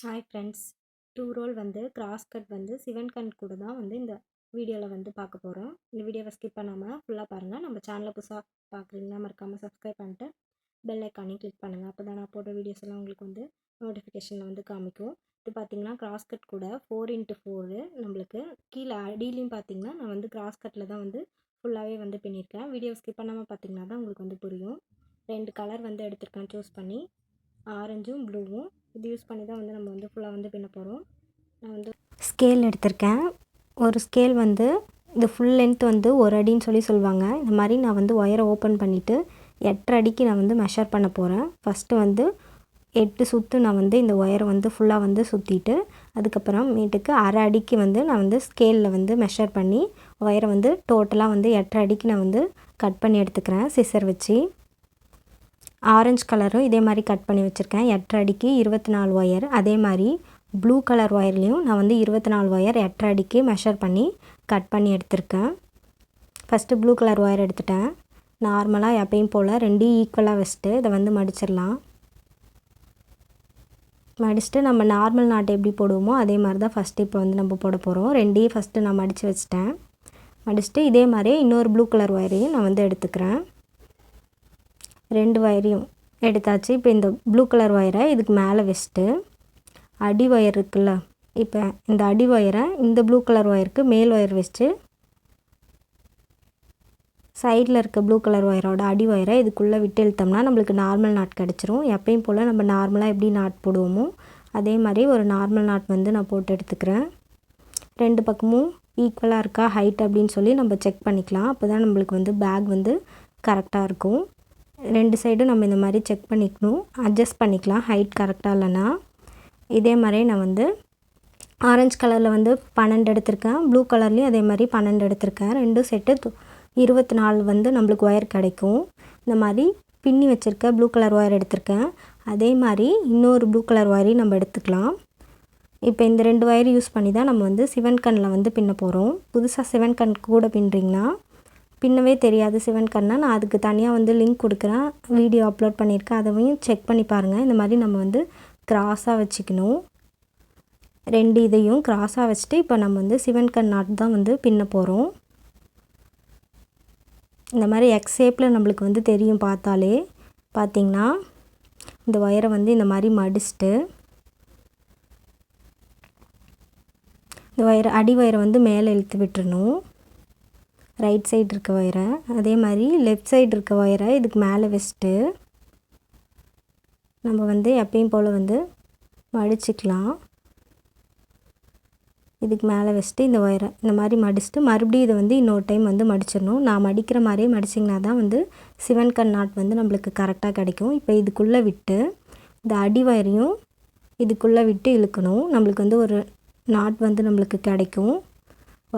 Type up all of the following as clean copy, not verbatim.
Hi friends, 2 role வந்து cross cut வந்து சிவன் கண் கூட தான் வந்து இந்த வீடியோவில் வந்து பார்க்க போகிறோம். இந்த வீடியோவை ஸ்கிப் பண்ணாமல் ஃபுல்லாக பாருங்கள். நம்ம சேனலை புதுசாக பார்க்குறீங்கன்னா மறக்காமல் சப்ஸ்கிரைப் பண்ணிட்டு பெல் ஐக்கானையும் கிளிக் பண்ணுங்கள். அப்போ தான் நான் போடுற வீடியோஸ் எல்லாம் உங்களுக்கு வந்து நோட்டிஃபிகேஷனில் வந்து காமிக்கும். இது பார்த்திங்கன்னா கிராஸ் கட் கூட 4x4 நம்மளுக்கு கீழே அடியிலையும் பார்த்திங்கன்னா நான் வந்து கிராஸ் கட்டில் தான் வந்து ஃபுல்லாகவே வந்து பின்னியிருக்கேன். வீடியோ ஸ்கிப் பண்ணாமல் பார்த்திங்கன்னா தான் உங்களுக்கு வந்து புரியும். 2 கலர் வந்து எடுத்திருக்கேன் சூஸ் பண்ணி, ஆரஞ்சும் ப்ளூவும். இது யூஸ் பண்ணி தான் வந்து நம்ம வந்து ஃபுல்லாக வந்து பின்ன போகிறோம். நான் வந்து ஸ்கேல் எடுத்திருக்கேன். ஒரு ஸ்கேல் வந்து இது ஃபுல் லென்த் வந்து 1 அடின்னு சொல்லுவாங்க. இந்த மாதிரி நான் வந்து ஒயரை ஓப்பன் பண்ணிவிட்டு 8 அடிக்கு நான் வந்து மெஷர் பண்ண போகிறேன். ஃபஸ்ட்டு வந்து 8 சுற்று நான் வந்து இந்த ஒயரை வந்து ஃபுல்லாக வந்து சுற்றிட்டு அதுக்கப்புறம் மீட்டுக்கு அரை அடிக்கு வந்து நான் வந்து ஸ்கேலில் வந்து மெஷர் பண்ணி ஒயரை வந்து டோட்டலாக வந்து 8 அடிக்கு நான் வந்து கட் பண்ணி எடுத்துக்கிறேன் சிசர் வச்சு. ஆரஞ்சு கலரும் இதே மாதிரி கட் பண்ணி வச்சுருக்கேன். 8 அடிக்கு 24 ஒயர். அதே மாதிரி ப்ளூ கலர் ஒயர்லேயும் நான் வந்து 24 ஒயர் 8 அடிக்கு மெஷர் பண்ணி கட் பண்ணி எடுத்திருக்கேன். ஃபஸ்ட்டு ப்ளூ கலர் ஒயர் எடுத்துட்டேன். நார்மலாக எப்பயும் போல் 2 ஈக்குவலாக வச்சுட்டு இதை வந்து மடிச்சிடலாம். மடிச்சுட்டு நம்ம நார்மல் நாட்டு எப்படி போடுவோமோ அதே மாதிரி தான் ஃபஸ்ட்டு இப்போ வந்து நம்ம போட போகிறோம். 2 ஃபஸ்ட்டு நான் மடித்து வச்சிட்டேன். மடிச்சுட்டு இதே மாதிரி இன்னொரு ப்ளூ கலர் ஒயரையும் நான் வந்து எடுத்துக்கிறேன். 2 ஒயரையும் எடுத்தாச்சு. இப்போ இந்த ப்ளூ கலர் ஒயரை இதுக்கு மேலே வச்சுட்டு அடி ஒயர் இருக்குல்ல, இப்போ இந்த அடி ஒயரை இந்த ப்ளூ கலர் ஒயருக்கு மேல் ஒயர் வச்சுட்டு சைடில் இருக்க ப்ளூ கலர் ஒயரோட அடி ஒயரை இதுக்குள்ளே விட்டு இழுத்தோம்னா நம்மளுக்கு நார்மல் நாட் கிடச்சிரும். எப்பயும் போல் நம்ம நார்மலாக எப்படி நாட் போடுவோமோ அதே மாதிரி ஒரு நார்மல் நாட் வந்து நான் போட்டு எடுத்துக்கிறேன். 2 பக்கமும் ஈக்குவலாக இருக்கா ஹைட் அப்படின்னு சொல்லி நம்ம செக் பண்ணிக்கலாம். அப்போ தான் நம்மளுக்கு வந்து பேக் வந்து கரெக்டாக இருக்கும். 2 சைடும் நம்ம இந்த மாதிரி செக் பண்ணிக்கணும், அட்ஜஸ்ட் பண்ணிக்கலாம் ஹைட் கரெக்டாக இல்லைன்னா. இதே மாதிரி நான் வந்து ஆரஞ்சு கலரில் வந்து 12 எடுத்திருக்கேன். ப்ளூ கலர்லேயும் அதே மாதிரி 12 எடுத்திருக்கேன். 2 செட்டு 24 வந்து நம்மளுக்கு ஒயர் கிடைக்கும். இந்த மாதிரி பின்னி வச்சுருக்க ப்ளூ கலர் ஒயர் எடுத்திருக்கேன். அதே மாதிரி இன்னொரு ப்ளூ கலர் ஒயரையும் நம்ம எடுத்துக்கலாம். இப்போ இந்த 2 ஒயர் யூஸ் பண்ணி தான் நம்ம வந்து சிவன் கண்ணில் வந்து பின்ன போகிறோம். புதுசாக சிவன் கண் கூட பின்னுறீங்கன்னா பின்னவே தெரியாது சிவன் கண்ணா, நான் அதுக்கு தனியாக வந்து லிங்க் கொடுக்குறேன், வீடியோ அப்லோட் பண்ணியிருக்கேன், அதையும் செக் பண்ணி பாருங்கள். இந்த மாதிரி நம்ம வந்து கிராஸாக வச்சுக்கணும். 2 இதையும் கிராஸாக வச்சுட்டு இப்போ நம்ம வந்து சிவன் கண் நாட் தான் வந்து பின்ன போகிறோம். இந்த மாதிரி எக்ஸ் ஷேப்பில் நம்மளுக்கு வந்து தெரியும் பார்த்தாலே. பார்த்திங்கன்னா இந்த ஒயரை வந்து இந்த மாதிரி மடிச்சுட்டு இந்த ஒயரை அடி ஒயரை வந்து மேலே இழுத்து விட்டுறணும். ரைட் சைடு இருக்க ஒயரை அதே மாதிரி லெஃப்ட் சைடு இருக்க ஒயரை இதுக்கு மேலே வச்சுட்டு நம்ம வந்து எப்பயும் போல் வந்து மடிச்சுக்கலாம். இதுக்கு மேலே வச்சுட்டு இந்த ஒயரை இந்த மாதிரி மடிச்சுட்டு மறுபடியும் இதை வந்து இன்னொரு டைம் வந்து மடிச்சிடணும். நான் மடிக்கிற மாதிரியே மடிச்சிங்கன்னா தான் வந்து சிவன் கண் நாட் வந்து நம்மளுக்கு கரெக்டாக கிடைக்கும். இப்போ இதுக்குள்ளே விட்டு இந்த அடி ஒயரையும் இதுக்குள்ளே விட்டு இழுக்கணும். நம்மளுக்கு வந்து ஒரு நாட் வந்து நம்மளுக்கு கிடைக்கும்.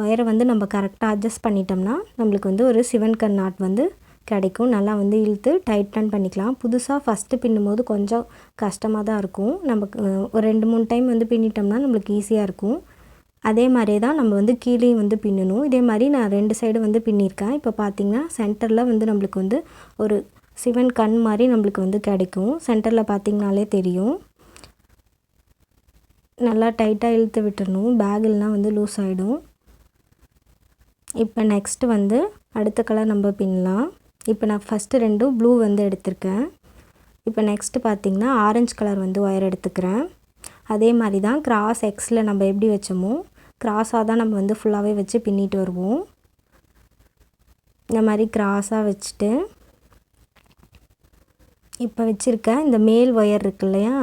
ஒயரை வந்து நம்ம கரெக்டாக அட்ஜஸ்ட் பண்ணிட்டோம்னா நம்மளுக்கு வந்து ஒரு சிவன் கண் நாட் வந்து கிடைக்கும். நல்லா வந்து இழுத்து டைட்டன் பண்ணிக்கலாம். புதுசாக ஃபஸ்ட்டு பின்னும்போது கொஞ்சம் கஷ்டமாக தான் இருக்கும். நமக்கு ஒரு 2-3 டைம் வந்து பின்னிட்டோம்னா நம்மளுக்கு ஈஸியாக இருக்கும். அதே மாதிரியே தான் நம்ம வந்து கீழேயும் வந்து பின்னணும். இதே மாதிரி நான் 2 சைடு வந்து பின்னியிருக்கேன். இப்போ பார்த்திங்கன்னா சென்டரில் வந்து நம்மளுக்கு வந்து ஒரு சிவன் கண் மாதிரி நம்மளுக்கு வந்து கிடைக்கும். சென்டரில் பார்த்திங்கனாலே தெரியும். நல்லா டைட்டாக இழுத்து விட்டுறணும், பேக் இல்லைனா வந்து லூஸ் ஆகிடும். இப்போ நெக்ஸ்ட்டு வந்து அடுத்த கலர் நம்ம பின்னலாம். இப்போ நான் ஃபஸ்ட்டு 2 ப்ளூ வந்து எடுத்திருக்கேன். இப்போ நெக்ஸ்ட்டு பார்த்திங்கன்னா ஆரஞ்சு கலர் வந்து ஒயர் எடுத்துக்கிறேன். அதே மாதிரி தான் கிராஸ் எக்ஸில் நம்ம எப்படி வச்சோமோ கிராஸாக தான் நம்ம வந்து ஃபுல்லாகவே வச்சு பின்னிட்டு வருவோம். இந்த மாதிரி கிராஸாக வச்சுட்டு இப்போ வச்சுருக்க இந்த மேல் ஒயர் இருக்கு இல்லையா,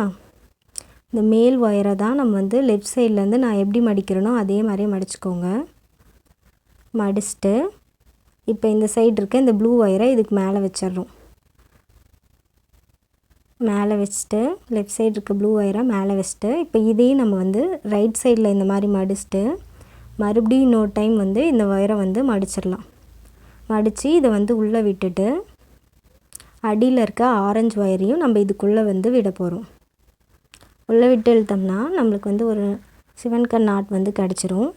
இந்த மேல் ஒயரை தான் நம்ம வந்து லெஃப்ட் சைட்லேருந்து நான் எப்படி மடிக்கிறேனோ அதே மாதிரி மடிச்சுக்கோங்க. மடிச்சுட்டு இப்போ இந்த சைடு இருக்க இந்த ப்ளூ ஒயரை இதுக்கு மேலே வச்சிடறோம். மேலே வச்சுட்டு லெஃப்ட் சைடு இருக்க ப்ளூ ஒயரை மேலே வச்சுட்டு இப்போ இதையும் நம்ம வந்து ரைட் சைடில் இந்த மாதிரி மடிச்சுட்டு மறுபடியும் இன்னொரு டைம் வந்து இந்த ஒயரை வந்து மடிச்சிடலாம். மடித்து இதை வந்து உள்ளே விட்டுட்டு அடியில் இருக்க ஆரஞ்சு ஒயரையும் நம்ம இதுக்குள்ளே வந்து விட போகிறோம். உள்ளே விட்டு இழுத்தோம்னா நம்மளுக்கு வந்து ஒரு சிவன் கண் நாட் வந்து கிடச்சிரும்.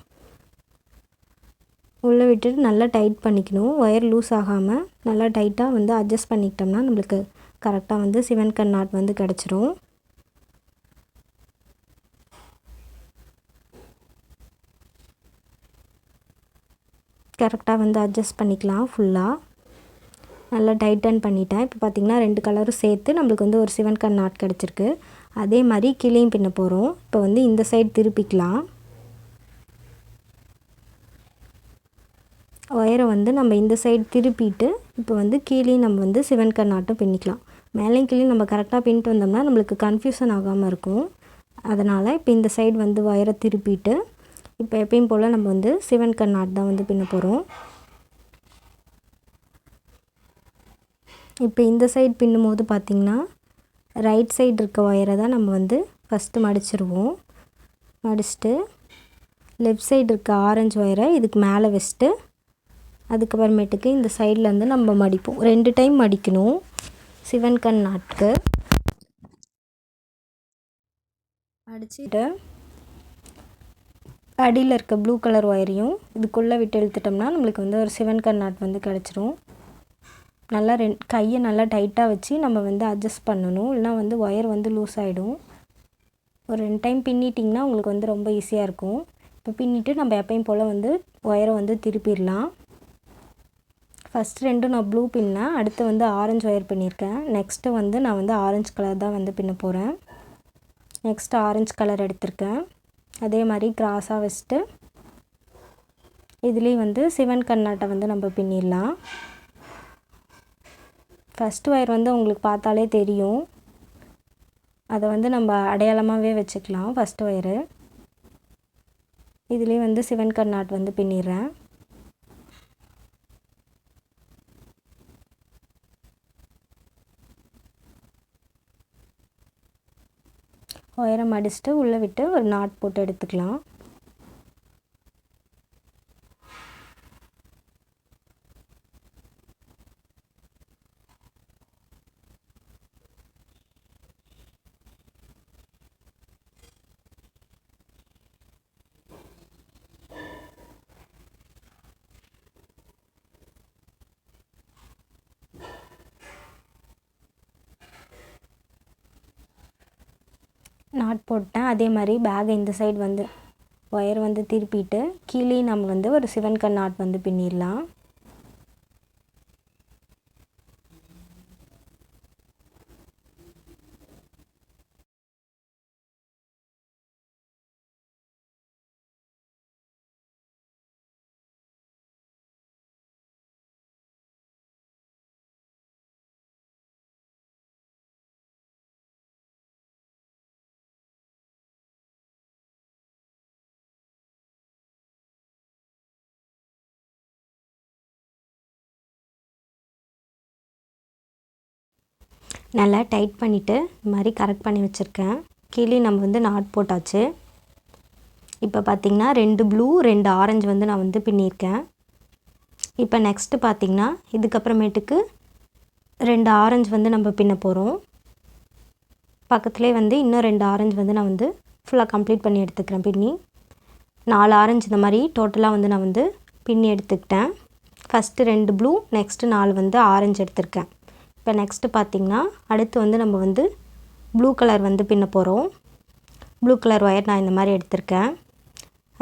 உள்ளே விட்டுட்டு நல்லா டைட் பண்ணிக்கணும். ஒயர் லூஸ் ஆகாமல் நல்லா டைட்டாக வந்து அட்ஜஸ்ட் பண்ணிக்கிட்டோம்னா நம்மளுக்கு கரெக்டாக வந்து சிவன் கண் நாட் வந்து கிடச்சிரும். கரெக்டாக வந்து அட்ஜஸ்ட் பண்ணிக்கலாம். ஃபுல்லாக நல்லா டைட்டன் பண்ணிட்டேன். இப்போ பார்த்திங்கன்னா 2 கலரும் சேர்த்து நம்மளுக்கு வந்து ஒரு சிவன் கண் நாட் கிடச்சிருக்கு. அதே மாதிரி கீழேயும் பின்ன போகிறோம். இப்போ வந்து இந்த சைடு திருப்பிக்கலாம். ஒயரை வந்து நம்ம இந்த சைடு திருப்பிட்டு இப்போ வந்து கீழேயும் நம்ம வந்து சிவன் கண் நாட்டும் பின்னிக்கலாம். மேலேயும் கீழே நம்ம கரெக்டாக பின்னிட்டு வந்தோம்னா நம்மளுக்கு கன்ஃபியூஷன் ஆகாமல் இருக்கும். அதனால் இப்போ இந்த சைடு வந்து ஒயரை திருப்பிட்டு இப்போ எப்பயும் போல் நம்ம வந்து சிவன் கண் நாட் தான் வந்து பின்ன போகிறோம். இப்போ இந்த சைடு பின்னும் போது பார்த்திங்கன்னா ரைட் சைடு இருக்க ஒயரை தான் நம்ம வந்து ஃபஸ்ட்டு மடிச்சிருவோம். மடிச்சுட்டு லெஃப்ட் சைடு இருக்க ஆரஞ்சு ஒயரை இதுக்கு மேலே வச்சுட்டு அதுக்கப்புறமேட்டுக்கு இந்த சைடில் வந்து நம்ம மடிப்போம். 2 டைம் மடிக்கணும் சிவன் கண் நாட்டுக்கு. மடிச்சுட்டு அடியில் இருக்க ப்ளூ கலர் ஒயரையும் இதுக்குள்ளே விட்டு இழுத்துட்டோம்னா நம்மளுக்கு வந்து ஒரு சிவன் கண் நாட் வந்து கிடச்சிரும். நல்லா கையை நல்லா டைட்டாக வச்சு நம்ம வந்து அட்ஜஸ்ட் பண்ணணும், இல்லைனா வந்து ஒயர் வந்து லூஸ் ஆகிடும். ஒரு 2 டைம் பின்னிட்டிங்கன்னா உங்களுக்கு வந்து ரொம்ப ஈஸியாக இருக்கும். இப்போ பின்னிட்டு நம்ம எப்பயும் போல் வந்து ஒயரை வந்து திருப்பிடலாம். ஃபஸ்ட்டு 2 நான் ப்ளூ பின்னேன், அடுத்து வந்து ஆரஞ்சு ஒயர் பின்னியிருக்கேன். நெக்ஸ்ட்டு வந்து நான் வந்து ஆரஞ்சு கலர் தான் வந்து பின்ன போகிறேன். நெக்ஸ்ட்டு ஆரஞ்சு கலர் எடுத்திருக்கேன். அதே மாதிரி கிராஸாக வச்சுட்டு இதுலேயும் வந்து சிவன் கண் நாட்டை வந்து நம்ம பின்னிடலாம். ஃபஸ்ட்டு ஒயர் வந்து உங்களுக்கு பார்த்தாலே தெரியும், அதை வந்து நம்ம அடையாளமாகவே வச்சுக்கலாம். ஃபஸ்ட்டு ஒயரு இதுலேயே வந்து சிவன் கண் நாட் வந்து பின்னிடுறேன். ஒயரை மடிச்சுட்டு உள்ளே விட்டு ஒரு நாட் போட்டு எடுத்துக்கலாம். நாட் போட்டேன். அதே மாதிரி பேக்கை இந்த சைடு வந்து ஒயர் வந்து திருப்பிட்டு கீழே நம்ம வந்து ஒரு சிவன் கண் நாட் வந்து பின்னிடலாம். நல்லா டைட் பண்ணிவிட்டு இந்த மாதிரி கரெக்ட் பண்ணி வச்சுருக்கேன். கீழே நம்ம வந்து நாட் போட்டாச்சு. இப்போ பார்த்திங்கன்னா 2 ப்ளூ 2 ஆரஞ்சு வந்து நான் வந்து பின்னியிருக்கேன். இப்போ நெக்ஸ்ட்டு பார்த்திங்கன்னா இதுக்கப்புறமேட்டுக்கு 2 ஆரஞ்சு வந்து நம்ம பின்ன போகிறோம். பக்கத்துலேயே வந்து இன்னும் 2 ஆரஞ்சு வந்து நான் வந்து ஃபுல்லாக கம்ப்ளீட் பண்ணி எடுத்துக்கிறேன். பின்னி 4 ஆரஞ்சு இந்த மாதிரி டோட்டலாக வந்து நான் வந்து பின்னி எடுத்துக்கிட்டேன். ஃபஸ்ட்டு 2 ப்ளூ, நெக்ஸ்ட்டு 4 வந்து ஆரஞ்சு எடுத்திருக்கேன். இப்போ நெக்ஸ்ட்டு பார்த்திங்கன்னா அடுத்து வந்து நம்ம வந்து ப்ளூ கலர் வந்து பின்ன போகிறோம். ப்ளூ கலர் ஒயர் நான் இந்த மாதிரி எடுத்திருக்கேன்.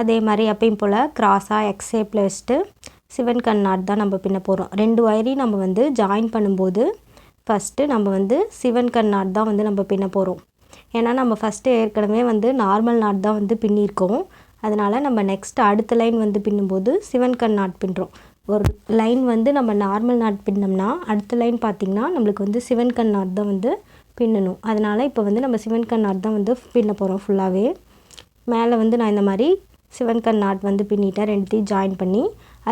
அதே மாதிரி எப்பயும் போல் கிராஸாக எக்ஸ் ஷேப்பில் வச்சுட்டு சிவன் கண் நாட் தான் நம்ம பின்ன போகிறோம். 2 ஒயரையும் நம்ம வந்து ஜாயின் பண்ணும்போது ஃபஸ்ட்டு நம்ம வந்து சிவன் கண் நாட் தான் வந்து நம்ம பின்ன போகிறோம். ஏன்னா நம்ம ஃபஸ்ட்டு ஏற்கனவே வந்து நார்மல் நாட் தான் வந்து பின்னியிருக்கோம். அதனால் நம்ம நெக்ஸ்ட்டு அடுத்த லைன் வந்து பின்னும்போது சிவன் கண் நாட் பின்னுறோம். ஒரு லைன் வந்து நம்ம நார்மல் நாட் பின்னோம்னா அடுத்த லைன் பார்த்திங்கன்னா நம்மளுக்கு வந்து சிவன் கண் நாட் தான் வந்து பின்னணும். அதனால் இப்போ வந்து நம்ம சிவன் கண் நாட் தான் வந்து பின்ன போகிறோம் ஃபுல்லாகவே. மேலே வந்து நான் இந்த மாதிரி சிவன் கண் நாட் வந்து பின்னிட்டேன், 2த்தையும் ஜாயின் பண்ணி.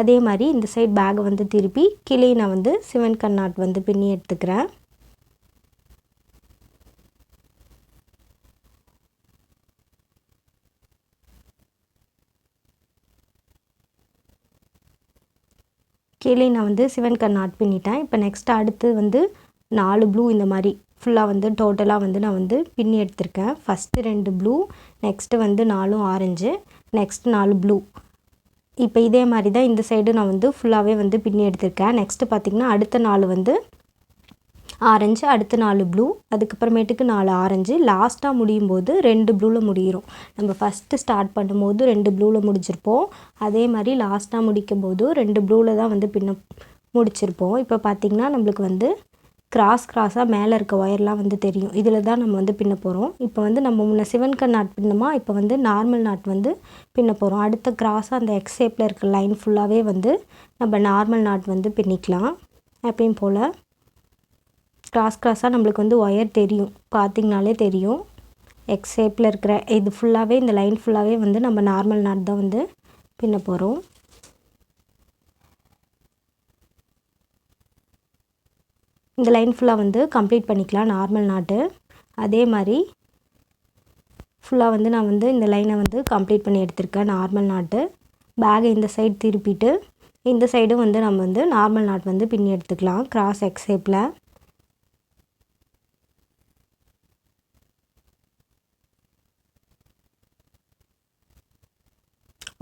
அதே மாதிரி இந்த சைடு பேக்கை வந்து திருப்பி கீழே நான் வந்து சிவன் கண் நாட் வந்து பின்னி எடுத்துக்கிறேன். கீழே நான் வந்து சிவன் கண் நாட் பின்னிட்டேன். இப்போ நெக்ஸ்ட்டு அடுத்து வந்து 4 ப்ளூ இந்த மாதிரி ஃபுல்லாக வந்து டோட்டலாக வந்து நான் வந்து பின்னி எடுத்திருக்கேன். ஃபஸ்ட்டு 2 ப்ளூ, நெக்ஸ்ட்டு வந்து 4 ஆரஞ்சு, நெக்ஸ்ட்டு 4 ப்ளூ. இப்போ இதே மாதிரி தான் இந்த சைடு நான் வந்து ஃபுல்லாகவே வந்து பின்னி எடுத்திருக்கேன். நெக்ஸ்ட்டு பார்த்திங்கன்னா அடுத்த 4 வந்து ஆரஞ்சு, அடுத்து 4 ப்ளூ, அதுக்கப்புறமேட்டுக்கு 4 ஆரஞ்சு, லாஸ்ட்டாக முடியும் போது 2 ப்ளூவில் முடிகிறோம். நம்ம ஃபஸ்ட்டு ஸ்டார்ட் பண்ணும்போது 2 ப்ளூவில் முடிச்சிருப்போம். அதே மாதிரி லாஸ்ட்டாக முடிக்கும் போது 2 ப்ளூவில் தான் வந்து முடிச்சிருப்போம். இப்போ பார்த்திங்கன்னா நம்மளுக்கு வந்து கிராஸாக மேலே இருக்க ஒயர்லாம் வந்து தெரியும். இதில் தான் நம்ம வந்து பின்ன போகிறோம். இப்போ வந்து நம்ம முன்ன சிவன்கண் நாட் பின்னமா, இப்போ வந்து நார்மல் நாட் வந்து பின்ன போகிறோம். அடுத்த கிராஸாக அந்த எக்ஸ் ஷேப்பில் இருக்க லைன் ஃபுல்லாகவே வந்து நம்ம நார்மல் நாட் வந்து பின்னிக்கலாம். எப்பயும் போல் கிராஸாக நம்மளுக்கு வந்து ஒயர் தெரியும், பார்த்திங்கனாலே தெரியும். எக்ஸ் ஷேப்பில் இருக்கிற இது ஃபுல்லாகவே, இந்த லைன் ஃபுல்லாகவே வந்து நம்ம நார்மல் நாட் தான் வந்து பின்ன போகிறோம். இந்த லைன் ஃபுல்லாக வந்து கம்ப்ளீட் பண்ணிக்கலாம் நார்மல் நாட்டு. அதே மாதிரி ஃபுல்லாக வந்து நான் வந்து இந்த லைனை வந்து கம்ப்ளீட் பண்ணி எடுத்திருக்கேன் நார்மல் நாட்டு. பேகை இந்த சைடு திருப்பிட்டு இந்த சைடும் வந்து நம்ம வந்து நார்மல் நாட் வந்து பின்னி எடுத்துக்கலாம் கிராஸ் எக்ஸ் ஷேப்பில்.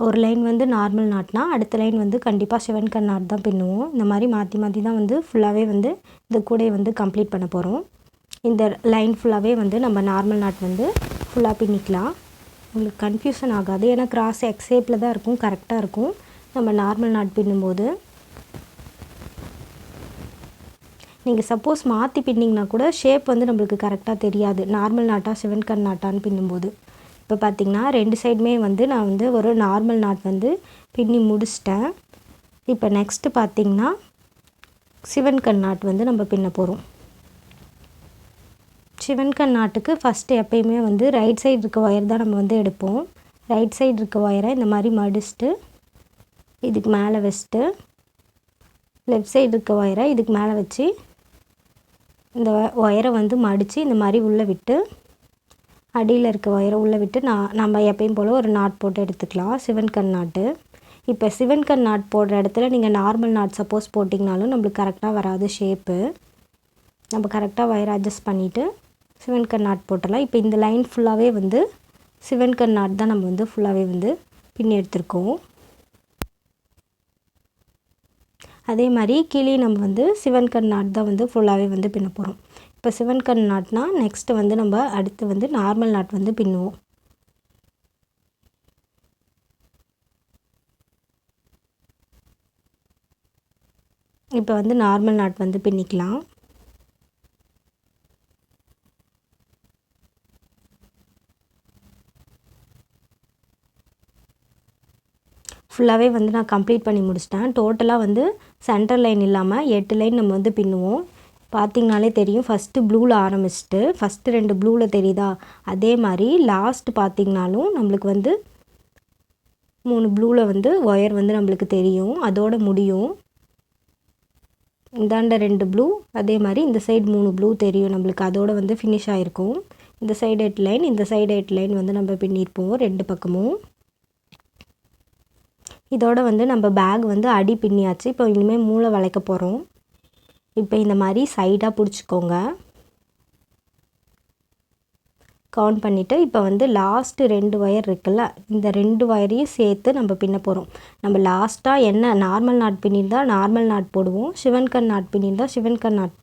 ஒரு லைன் வந்து நார்மல் நாட்னா அடுத்த லைன் வந்து கண்டிப்பாக சிவன்கண் நாட் தான் பின்னுவோம். இந்த மாதிரி மாற்றி மாற்றி தான் வந்து ஃபுல்லாகவே வந்து இந்த கூடையை வந்து கம்ப்ளீட் பண்ண போகிறோம். இந்த லைன் ஃபுல்லாகவே வந்து நம்ம நார்மல் நாட் வந்து ஃபுல்லாக பின்னிக்கலாம். உங்களுக்கு கன்ஃபியூஷன் ஆகாது, ஏன்னா கிராஸ் எக்ஸ் ஷேப்பில் தான் இருக்கும், கரெக்டாக இருக்கும் நம்ம நார்மல் நாட் பின்னும்போது. நீங்கள் சப்போஸ் மாற்றி பின்னிங்கன்னா கூட ஷேப் வந்து நம்மளுக்கு கரெக்டாக தெரியாது, நார்மல் நாட்டா சிவன்கண் நாட்டான்னு பின்னும்போது. இப்போ பார்த்திங்கன்னா 2 சைடுமே வந்து நான் வந்து ஒரு நார்மல் நாட் வந்து பின்னி முடிச்சிட்டேன். இப்போ நெக்ஸ்ட்டு பார்த்திங்கன்னா சிவன்கண் நாட் வந்து நம்ம பின்ன போகிறோம். சிவன்கண் நாட்டுக்கு ஃபஸ்ட்டு எப்பயுமே வந்து ரைட் சைடு இருக்க ஒயர் தான் நம்ம வந்து எடுப்போம். ரைட் சைடு இருக்க ஒயரை இந்த மாதிரி மடிச்சுட்டு இதுக்கு மேலே வச்சுட்டு, லெஃப்ட் சைடு இருக்க ஒயரை இதுக்கு மேலே வச்சு இந்த ஒயரை வந்து மடித்து இந்த மாதிரி உள்ளே விட்டு, அடியில் இருக்க ஒயரை உள்ளே விட்டு நம்ம எப்பயும் போல் ஒரு நாட் போட்டு எடுத்துக்கலாம் சிவன்கண் நாட்டு. இப்போ சிவன்கண் நாட் போடுற இடத்துல நீங்கள் நார்மல் நாட் சப்போஸ் போட்டிங்கனாலும் நம்மளுக்கு கரெக்டாக வராது ஷேப்பு. நம்ம கரெக்டாக ஒயரை அட்ஜஸ்ட் பண்ணிவிட்டு சிவன்கண் நாட் போட்டலாம். இப்போ இந்த லைன் ஃபுல்லாகவே வந்து சிவன்கண் நாட் தான் நம்ம வந்து ஃபுல்லாகவே வந்து பின்னி எடுத்திருக்கோம். அதே மாதிரி கீழே நம்ம வந்து சிவன்கண் நாட் தான் வந்து ஃபுல்லாகவே வந்து பின்ன போகிறோம். இப்போ சிவன்கண் நாட்னா நெக்ஸ்ட்டு வந்து நம்ம அடுத்து வந்து நார்மல் நாட் வந்து பின்னுவோம். இப்போ வந்து நார்மல் நாட் வந்து பின்னிக்கலாம். ஃபுல்லாகவே வந்து நான் கம்ப்ளீட் பண்ணி முடிச்சிட்டேன். டோட்டலாக வந்து சென்டர் லைன் இல்லாமல் 8 லைன் நம்ம வந்து பின்னுவோம். பார்த்திங்கனாலே தெரியும், ஃபஸ்ட்டு ப்ளூவில் ஆரம்பிச்சுட்டு ஃபஸ்ட்டு 2 ப்ளூவில் தெரியுதா, அதே மாதிரி லாஸ்ட் பார்த்திங்கனாலும் நம்மளுக்கு வந்து 3 ப்ளூவில் வந்து ஒயர் வந்து நம்மளுக்கு தெரியும், அதோட முடியும். இந்தாண்ட 2 ப்ளூ, அதே மாதிரி இந்த சைடு 3 ப்ளூ தெரியும் நம்மளுக்கு, அதோட வந்து ஃபினிஷ் ஆகிருக்கும். இந்த சைடு 8 லைன், இந்த சைடு 8 லைன் வந்து நம்ம பின்னிருப்போம் 2 பக்கமும். இதோட வந்து நம்ம பேக் வந்து அடி பின்னியாச்சு. இப்போ இனிமேல் மூளை வளைக்க போகிறோம். இப்போ இந்த மாதிரி சைடாக பிடிச்சிக்கோங்க, கவுண்ட் பண்ணிவிட்டு இப்போ வந்து லாஸ்ட்டு 2 ஒயர் இருக்குல்ல, இந்த 2 ஒயரையும் சேர்த்து நம்ம பின்ன போகிறோம். நம்ம லாஸ்ட்டாக என்ன நார்மல் நாட் பின்னிருந்தால் நார்மல் நாட் போடுவோம், சிவன்கண் நாட் பின்னிருந்தால் சிவன்கண் நாட்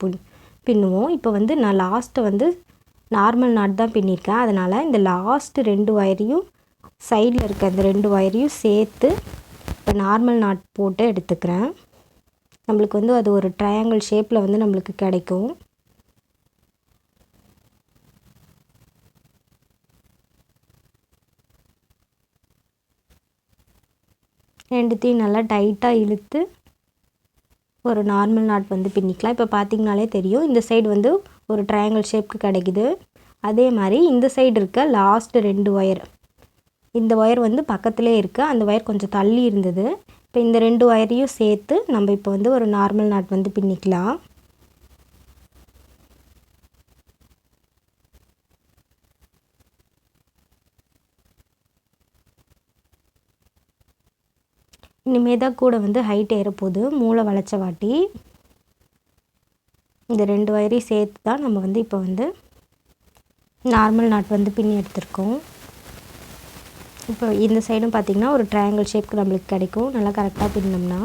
பின்னுவோம். இப்போ வந்து நான் லாஸ்ட்டை வந்து நார்மல் நாட் தான் பின்னிருக்கேன், அதனால் இந்த லாஸ்ட்டு 2 ஒயரையும் சைடில் இருக்க இந்த 2 ஒயரையும் சேர்த்து இப்போ நார்மல் நாட் போட்டு எடுத்துக்கிறேன். நம்மளுக்கு வந்து அது ஒரு ட்ரையாங்கிள் ஷேப்பில் வந்து நம்மளுக்கு கிடைக்கும். ரெண்டுத்தையும் நல்லா டைட்டாக இழுத்து ஒரு நார்மல் நாட் வந்து பின்னிக்கலாம். இப்போ பார்த்திங்கனாலே தெரியும், இந்த சைடு வந்து ஒரு ட்ரையாங்கிள் ஷேப்புக்கு கிடைக்குது. அதே மாதிரி இந்த சைடு இருக்க லாஸ்ட்டு 2 ஒயர், இந்த ஒயர் வந்து பக்கத்துலேயே இருக்குது, அந்த ஒயர் கொஞ்சம் தள்ளி இருந்தது. இப்போ இந்த 2 ஒயரையும் சேர்த்து நம்ம இப்போ வந்து ஒரு நார்மல் நாட் வந்து பின்னிக்கலாம். இனிமேல் தான் கூட வந்து ஹைட் ஏறப்போகுது மூளை வளைச்ச வாட்டி. இந்த 2 ஒயரையும் சேர்த்து தான் நம்ம வந்து இப்போ வந்து நார்மல் நாட் வந்து பின்னி எடுத்திருக்கோம். இப்போ இந்த சைடும் பார்த்திங்கன்னா ஒரு ட்ரையாங்கிள் ஷேப்க்கு நம்மளுக்கு கிடைக்கும் நல்லா கரெக்டாக பின்னோம்னா.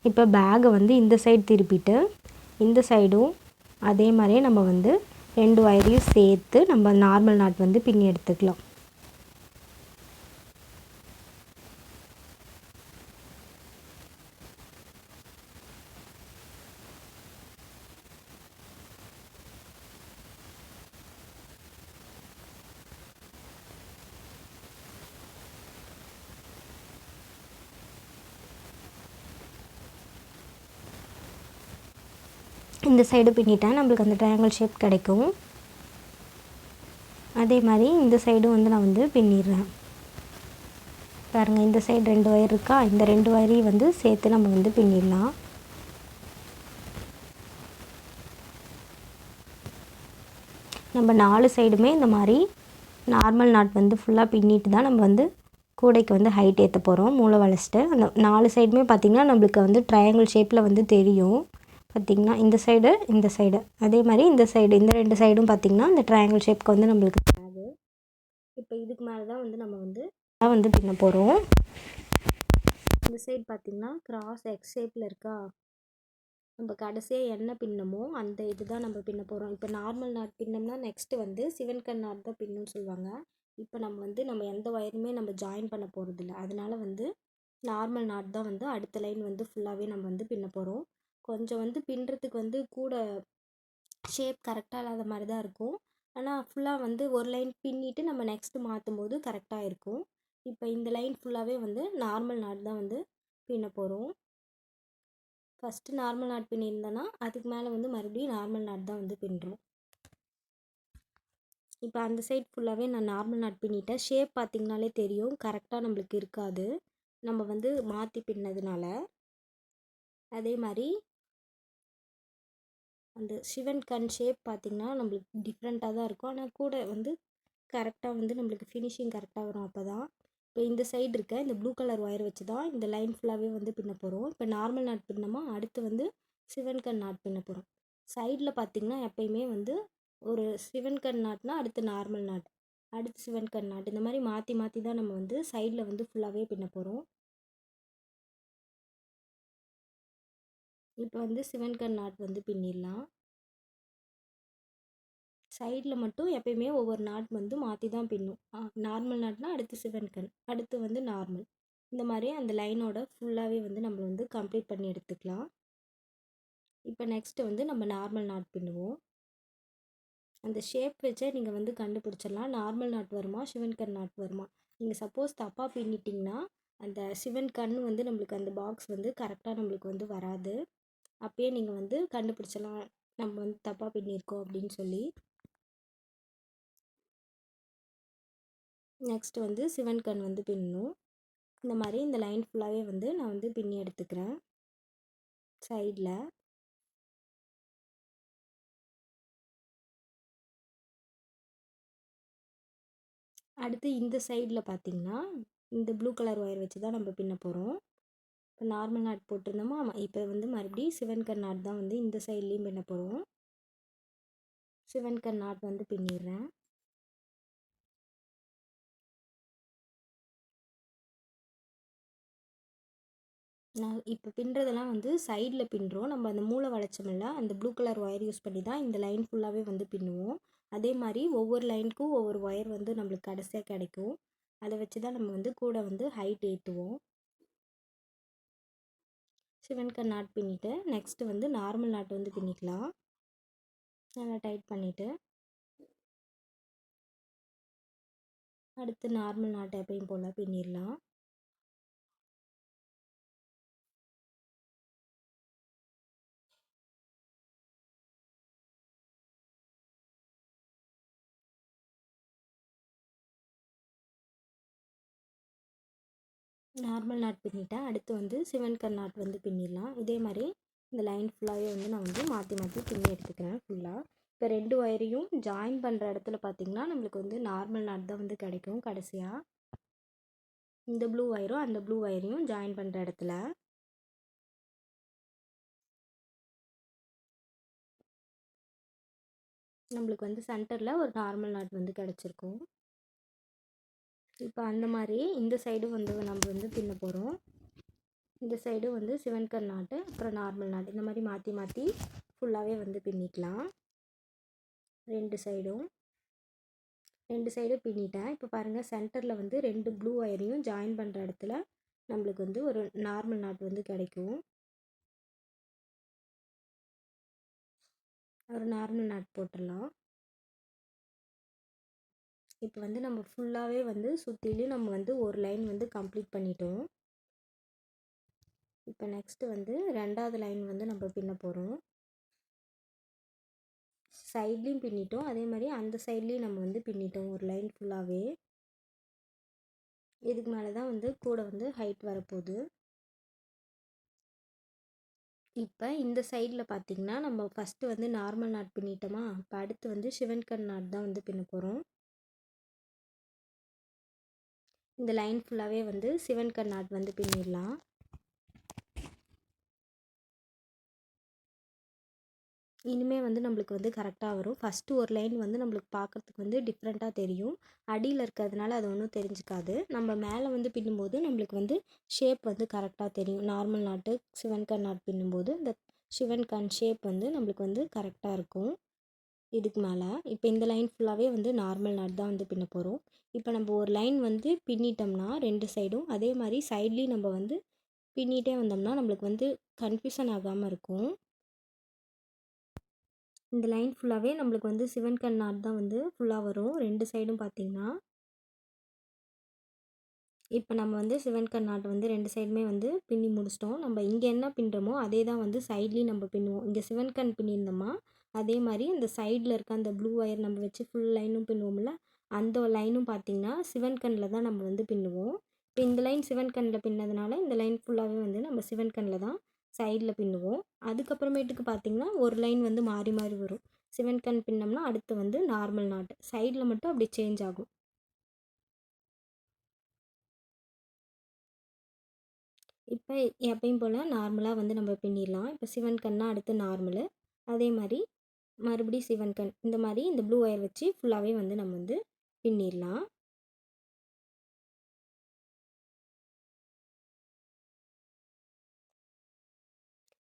இப்போ பேகை வந்து இந்த சைடு திருப்பிட்டு இந்த சைடும் அதே மாதிரியே நம்ம வந்து 2 ஒயரையும் சேர்த்து நம்ம நார்மல் நாட் வந்து பின்னி எடுத்துக்கலாம். இந்த சைடு பின்னிட்டா நம்மளுக்கு அந்த ட்ரையாங்கிள் ஷேப் கிடைக்கும். அதே மாதிரி இந்த சைடும் வந்து நான் வந்து பின்னிடுறேன். பாருங்கள், இந்த சைடு 2 ஒயர் இருக்கா, இந்த 2 ஒயரையும் வந்து சேர்த்து நம்ம வந்து பின்னிடலாம். நம்ம 4 சைடுமே இந்த மாதிரி நார்மல் நாட் வந்து ஃபுல்லாக பின்னிட்டு தான் நம்ம வந்து கூடைக்கு வந்து ஹைட் ஏற்ற போகிறோம். மூளை வளைச்சிட்டு அந்த 4 சைடுமே பார்த்திங்கன்னா நம்மளுக்கு வந்து ட்ரையாங்கிள் ஷேப்பில் வந்து தெரியும். பார்த்திங்கன்னா இந்த சைடு அதே மாதிரி இந்த 2 சைடும் பார்த்திங்கன்னா இந்த ட்ரையாங்கிள் ஷேப்க்கு வந்து நம்மளுக்கு வராது. இப்போ இதுக்கு மேலே தான் வந்து நம்ம வந்து பின்ன போகிறோம். இந்த சைடு பார்த்திங்கன்னா கிராஸ் எக்ஸ் ஷேப்பில் இருக்கா, நம்ம கடைசியாக என்ன பின்னமோ அந்த இது தான் நம்ம பின்ன போகிறோம். இப்போ நார்மல் நாட் பின்னம்னா நெக்ஸ்ட்டு வந்து சிவன் கண் நாட் தான் பின்னுன்னு சொல்லுவாங்க. இப்போ நம்ம எந்த ஒயருமே நம்ம ஜாயின் பண்ண போகிறதில்ல, அதனால வந்து நார்மல் நாட் தான் வந்து அடுத்த லைன் வந்து ஃபுல்லாகவே நம்ம வந்து பின்ன போகிறோம். கொஞ்சம் வந்து பின்னுறதுக்கு வந்து கூட ஷேப் கரெக்டாக இல்லாத மாதிரி தான் இருக்கும். ஆனால் ஃபுல்லாக வந்து ஒரு லைன் பின்னிட்டு நம்ம நெக்ஸ்ட்டு மாற்றும் போது கரெக்டாக இருக்கும். இப்போ இந்த லைன் ஃபுல்லாகவே வந்து நார்மல் நாட் தான் வந்து பின்ன போகிறோம். ஃபஸ்ட்டு நார்மல் நாட் பின்னியிருந்தோன்னா அதுக்கு மேலே வந்து மறுபடியும் நார்மல் நாட் தான் வந்து பின்னுறோம். இப்போ அந்த சைட் ஃபுல்லாகவே நான் நார்மல் நாட் பின்னிட்டேன். ஷேப் பார்த்திங்கனாலே தெரியும், கரெக்டாக நம்மளுக்கு இருக்காது நம்ம வந்து மாற்றி பின்னதுனால. அதே மாதிரி அந்த சிவன் கண் ஷேப் பார்த்திங்கன்னா நம்மளுக்கு டிஃப்ரெண்ட்டாக தான் இருக்கும், ஆனால் கூட வந்து கரெக்டாக வந்து நம்மளுக்கு ஃபினிஷிங் கரெக்டாக வரும். அப்போ தான் இப்போ இந்த சைடு இருக்க இந்த ப்ளூ கலர் ஒயர் வச்சு தான் இந்த லைன் ஃபுல்லாகவே வந்து பின்ன போகிறோம். இப்போ நார்மல் நாட் பின்னமா அடுத்து வந்து சிவன் கண் நாட் பின்ன போகிறோம். சைடில் பார்த்திங்கன்னா எப்பயுமே வந்து ஒரு சிவன் கண் நாட்னா அடுத்து நார்மல் நாட், அடுத்து சிவன் கண் நாட், இந்த மாதிரி மாற்றி மாற்றி தான் நம்ம வந்து சைடில் வந்து ஃபுல்லாகவே பின்ன போகிறோம். இப்போ வந்து சிவன் கண் நாட் வந்து பின்னிடலாம். சைடில் மட்டும் எப்பயுமே ஒவ்வொரு நாட் வந்து மாற்றி தான் பின்னும். நார்மல் நாட்னா அடுத்து சிவன் கண், அடுத்து வந்து நார்மல், இந்த மாதிரி அந்த லைனோட ஃபுல்லாகவே வந்து நம்ம வந்து கம்ப்ளீட் பண்ணி எடுத்துக்கலாம். இப்போ நெக்ஸ்ட்டு வந்து நம்ம நார்மல் நாட் பின்னுவோம். அந்த ஷேப் வச்சே நீங்கள் வந்து கண்டுபிடிச்சிடலாம் நார்மல் நாட் வருமா சிவன் கண் நாட் வருமா. நீங்கள் சப்போஸ் தப்பாக பின்னிட்டிங்கன்னா அந்த சிவன் கண் வந்து நம்மளுக்கு அந்த பாக்ஸ் வந்து கரெக்டாக நம்மளுக்கு வந்து வராது. அப்பயே நீங்கள் வந்து கண்டுபிடிச்சலாம் நம்ம வந்து தப்பாக பின்னியிருக்கோம் அப்படின்னு சொல்லி. நெக்ஸ்ட்டு வந்து சிவன் கண் வந்து பின்னணும். இந்த மாதிரி இந்த லைன் ஃபுல்லாகவே வந்து நான் வந்து பின்னி எடுத்துக்கிறேன் சைடில். அடுத்து இந்த சைடில் பார்த்திங்கன்னா இந்த ப்ளூ கலர் ஒயர் வச்சு தான் நம்ம பின்ன போகிறோம். இப்போ நார்மல் நாட் போட்டிருந்தோமா, இப்போ வந்து மறுபடியும் சிவன் கண் நாட் தான் வந்து இந்த சைட்லேயும் பின்ன போகிறோம். சிவன் கண் நாட் வந்து பின்னிடுறேன். நான் இப்போ பின்னுறதெல்லாம் வந்து சைடில் பின்னுறோம். நம்ம அந்த மூளை வளைச்சமில்ல அந்த ப்ளூ கலர் ஒயர் யூஸ் பண்ணி தான் இந்த லைன் ஃபுல்லாகவே வந்து பின்னுவோம். அதே மாதிரி ஒவ்வொரு லைனுக்கும் ஒவ்வொரு ஒயர் வந்து நம்மளுக்கு கடைசியாக கிடைக்கும். அதை வச்சு தான் நம்ம வந்து கூட வந்து ஹைட் ஏற்றுவோம். சிவன் கண் நாட் பின்னிட்டு நெக்ஸ்ட்டு வந்து நார்மல் நாட் வந்து பின்னிக்கலாம். நல்லா டைட் பண்ணிவிட்டு அடுத்து நார்மல் நாட் எப்பயும் போல் பின்னிடலாம். Normal not பின்னிட்டேன். அடுத்து வந்து சிவன் கண் நாட் வந்து பின்னிடலாம். இதே மாதிரி இந்த லைன் ஃபுல்லாகவே வந்து நான் வந்து மாற்றி மாற்றி பின்னி எடுத்துக்கிறேன் ஃபுல்லாக. இப்போ 2 ஒயரையும் ஜாயின் பண்ணுற இடத்துல பார்த்திங்கன்னா நம்மளுக்கு வந்து நார்மல் நாட் தான் வந்து கிடைக்கும் கடைசியாக. இந்த ப்ளூ ஒயரும் அந்த ப்ளூ ஒயரையும் ஜாயின் பண்ணுற இடத்துல நம்மளுக்கு வந்து சென்டரில் ஒரு நார்மல் நாட் வந்து கிடச்சிருக்கும். இப்போ அந்த மாதிரி இந்த சைடும் வந்து நம்ம வந்து பின்ன போகிறோம். இந்த சைடும் வந்து சிவன் கண் நாட்டு அப்புறம் நார்மல் நாட், இந்த மாதிரி மாற்றி மாற்றி ஃபுல்லாகவே வந்து பின்னிக்கலாம். 2 சைடும் பின்னிட்டேன். இப்போ பாருங்கள், சென்டரில் வந்து 2 ப்ளூ ஒயரையும் ஜாயின் பண்ணுற இடத்துல நம்மளுக்கு வந்து ஒரு நார்மல் நாட் வந்து கிடைக்கும். ஒரு நார்மல் நாட் போட்டுடலாம். இப்போ வந்து நம்ம ஃபுல்லாகவே வந்து சுற்றிலையும் நம்ம வந்து ஒரு லைன் வந்து கம்ப்ளீட் பண்ணிட்டோம். இப்போ நெக்ஸ்ட்டு வந்து 2வது லைன் வந்து நம்ம பின்ன போகிறோம். சைட்லேயும் பின்னிட்டோம், அதே மாதிரி அந்த சைட்லேயும் நம்ம வந்து பின்னிட்டோம் ஒரு லைன் ஃபுல்லாகவே. இதுக்கு மேலே தான் வந்து கூட வந்து ஹைட் வரப்போகுது. இப்போ இந்த சைடில் பார்த்திங்கன்னா நம்ம ஃபஸ்ட்டு வந்து நார்மல் நாட் பின்னிட்டோமா, இப்போ அடுத்து வந்து சிவன்கண் நாட் தான் வந்து பின்ன போகிறோம். இந்த லைன் ஃபுல்லாகவே வந்து சிவன்கண் நாட் வந்து பின்னிடலாம். இனிமேல் வந்து நம்மளுக்கு வந்து கரெக்டாக வரும். ஃபஸ்ட்டு ஒரு லைன் வந்து நம்மளுக்கு பார்க்குறதுக்கு வந்து டிஃப்ரெண்ட்டாக தெரியும். அடியில் இருக்கிறதுனால அது ஒன்றும் தெரிஞ்சுக்காது. நம்ம மேலே வந்து பின்னும்போது நம்மளுக்கு வந்து ஷேப் வந்து கரெக்டாக தெரியும். நார்மல் நாட்டு சிவன்கண் நாட் பின்னும்போது இந்த சிவன்கண் ஷேப் வந்து நம்மளுக்கு வந்து கரெக்டாக இருக்கும். இதுக்கு மேலே இப்போ இந்த லைன் ஃபுல்லாகவே வந்து நார்மல் நாட் தான் வந்து பின்ன போகிறோம். இப்போ நம்ம ஒரு லைன் வந்து பின்னிட்டோம்னா 2 சைடும், அதே மாதிரி சைட்லேயும் நம்ம வந்து பின்னிகிட்டே வந்தோம்னா நம்மளுக்கு வந்து கன்ஃபியூஷன் ஆகாமல் இருக்கும். இந்த லைன் ஃபுல்லாகவே நம்மளுக்கு வந்து சிவன்கண் நாட் தான் வந்து ஃபுல்லாக வரும் 2 சைடும் பார்த்திங்கன்னா. இப்போ நம்ம வந்து சிவன்கண் நாட் வந்து 2 சைடுமே வந்து பின்னி முடிச்சிட்டோம். நம்ம இங்கே என்ன பின்னுறோமோ அதே தான் வந்து சைட்லேயும் நம்ம பின்னுவோம். இங்கே சிவன்கண் பின்னியிருந்தோமா அதே மாதிரி இந்த சைடில் இருக்க அந்த ப்ளூ ஒயர் நம்ம வச்சு ஃபுல் லைனும் பின்னுவோம்ல, அந்த லைனும் பார்த்திங்கன்னா சிவன்கண்ணில் தான் நம்ம வந்து பின்னுவோம். இப்போ இந்த லைன் சிவன்கண்ணில் பின்னதுனால இந்த லைன் ஃபுல்லாகவே வந்து நம்ம சிவன்கண்ணில் தான் சைடில் பின்னுவோம். அதுக்கப்புறமேட்டுக்கு பார்த்திங்கன்னா ஒரு லைன் வந்து மாறி மாறி வரும். சிவன்கண் பின்னோம்னா அடுத்து வந்து நார்மல் நாட், சைடில் மட்டும் அப்படி சேஞ்ச் ஆகும். இப்போ எப்பயும் போல் நார்மலாக வந்து நம்ம பின்னிடலாம். இப்போ சிவன்கண்ணா அடுத்து நார்மலு, அதே மாதிரி மறுபடியும் சிவன்கண், இந்த மாதிரி இந்த ப்ளூ ஒயர் வச்சு ஃபுல்லாகவே வந்து நம்ம வந்து பின்னிடலாம்.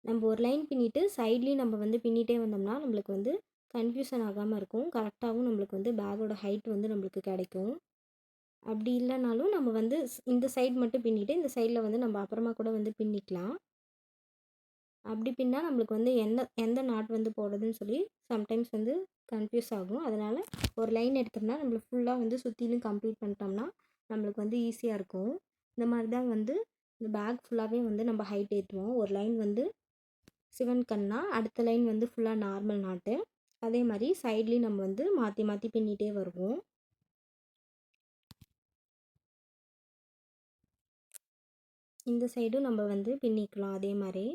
நம்ம ஒரு லைன் பின்னிட்டு சைட்லேயும் நம்ம வந்து பின்னிட்டே வந்தோம்னா நம்மளுக்கு வந்து கன்ஃபியூஷன் ஆகாமல் இருக்கும். கரெக்டாகவும் நம்மளுக்கு வந்து பேக்கோட ஹைட் வந்து நம்மளுக்கு கிடைக்கும். அப்படி இல்லைனாலும் நம்ம வந்து இந்த சைடு மட்டும் பின்னிட்டு இந்த சைடில் வந்து நம்ம அப்புறமா கூட வந்து பின்னிக்கலாம். அப்படி பின்னா நம்மளுக்கு வந்து எந்த நாட் வந்து போடுறதுன்னு சொல்லி சம்டைம்ஸ் வந்து கன்ஃபியூஸ் ஆகும். அதனால் ஒரு லைன் எடுத்தோம்னா நம்மளுக்கு ஃபுல்லாக வந்து சுற்றிலும் கம்ப்ளீட் பண்ணிட்டோம்னா நம்மளுக்கு வந்து ஈஸியாக இருக்கும். இந்த மாதிரி தான் வந்து இந்த பேக் ஃபுல்லாகவே வந்து நம்ம ஹைட் ஏற்றுவோம். ஒரு லைன் வந்து சிவன்கண்ணா, அடுத்த லைன் வந்து ஃபுல்லாக நார்மல் நாட்டு, அதே மாதிரி சைட்லேயும் நம்ம வந்து மாற்றி மாற்றி பின்னிட்டே வருவோம். இந்த சைடும் நம்ம வந்து பின்னிக்கலாம் அதே மாதிரி.